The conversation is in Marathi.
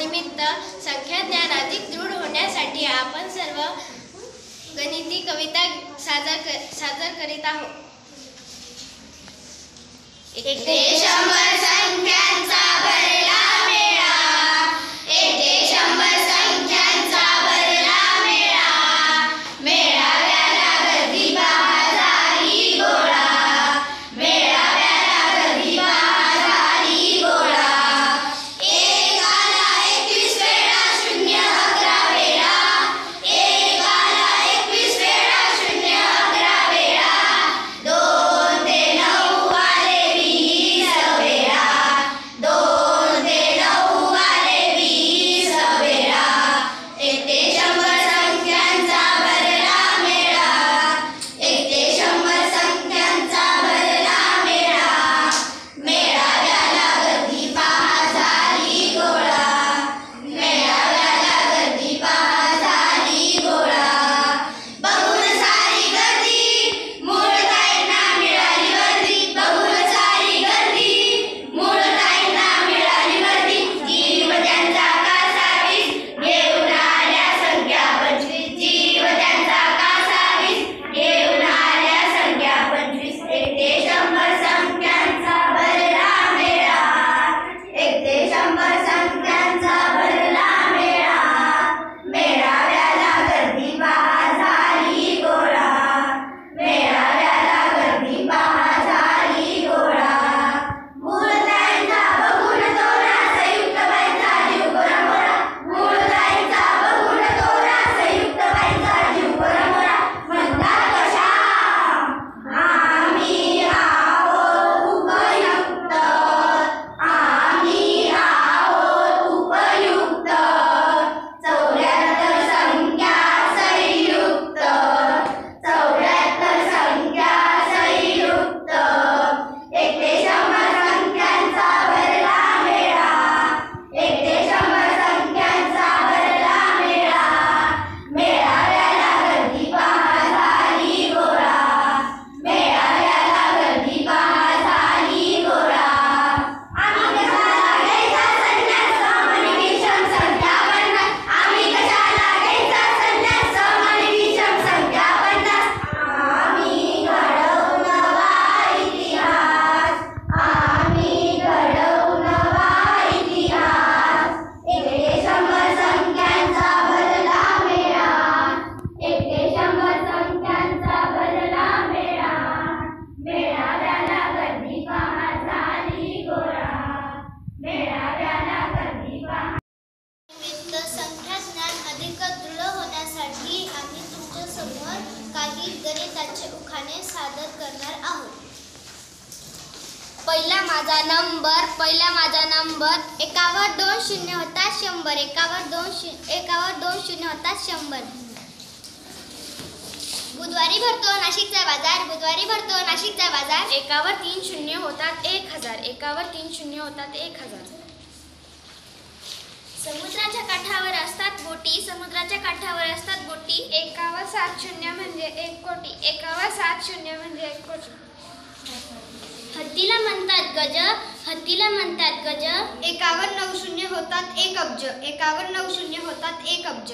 दिवसानिमित्त संख्या ज्ञान अधिक दृढ होण्यासाठी आपण सर्व गणिती कविता सादर करीत आहोत। एक देश शंभर संख्यांचा भरला मेळा, एक देश शंभर संख्यांचा भरला मेळा, मेळाव्याला गर्दी पहा झाली गोळा, मेळाव्याला गर्दी पहा झाली गोळा। एक आला 21 वेळा 0 11 वेळा, एक आला 21 वेळा 0 11 वेळा, 2 ते 9 आले 20 वेळा, 2 ते 9 आले 20 वेळा। एक ते शंभर संख्यांचा भरला मेळा, एक ते शंभर संख्यांचा भरला मेळा, मेळाव्याला गर्दी पहा झाली गोळा, मेळाव्याला गर्दी पहा झाली गोळा। बघून सारी गर्दी मूळताईंना मिळाली वर्दी, बघून सारी गर्दी मूळताईंना मिळाली वर्दी। जीव त्यांचा कासा 20, घेऊन आल्या संख्या 25, जीव त्यांचा कासा 20, घेऊन आल्या संख्या 25। एक ते शंभर संख्यांचा भरला मेळा, एक ते शंभर संख्यांचा भरला मेळा, मेळाव्याला गर्दी पहा झाली गोळा, मेळाव्याला गर्दी पहा झाली गोळा। मूळताईंचा बघून तोरा संयुक्त बाईंचा जीव कोरामोरा, मूळताईंचा बघून तोरा संयुक्त बाईंचा जीव कोरामोरा। म्हणतात कशा आम्ही आहोत उपयुक्त, आम्ही आहोत उपयुक्त, 74 संख्या संयुक्त, 74 संख्या संयुक्त। एक ते शंभर संख्यांचा भरला मेळा, एक ते शंभर संख्यांचा भरला मेळा, मेळाव्याला गर्दी पहा झाली गोळा, मेळाव्याला गर्दी पहा झाली गोळा। आम्ही कशाला घ्यायचा संन्यास सम आणि विषम संख्या 50, आम्ही कशाला घ्यायचा संन्यास सम आणि विषम संख्या 50। आम्ही घडवू नवा इतिहास, आम्ही घडवू नवा इतिहास। एक ते शंभर संख्यांचा भरला मेळा, एक ते शंभर संख्यांचा भरला मेळा, मेळाव्याला गर्दी पहा झाली गोळा, मेळाव्याला गर्दी पहा। निमित्त संख्या ज्ञान अधिक दृढ होण्यासाठी आम्ही तुमच्या समोर काही गणिताचे उखाणे सादर करणार आहोत। पहिला माझा नंबर 1 वर 2 शून्य होतात 100, 1 वर 2 शून्य होतात 100। बुधवारी भरतो नाशिकचा बाजार, बुधवारी भरतो नाशिकचा बाजार, 1 वर 3 शून्य होतात 1000, 1 वर 3 शून्य होतात 1000। समुद्राच्या काठावर असतात बोटी, समुद्राच्या काठावर असतात बोटी, 1 वर 7 शून्य म्हणजे 1 कोटी, 1 वर 7 शून्य म्हणजे 1 कोटी। हत्तीला म्हणतात गज, हत्तीला म्हणतात गज, 1 वर 9 शून्य होतात 1 अब्ज, 1 वर 9 शून्य होतात 1 अब्ज।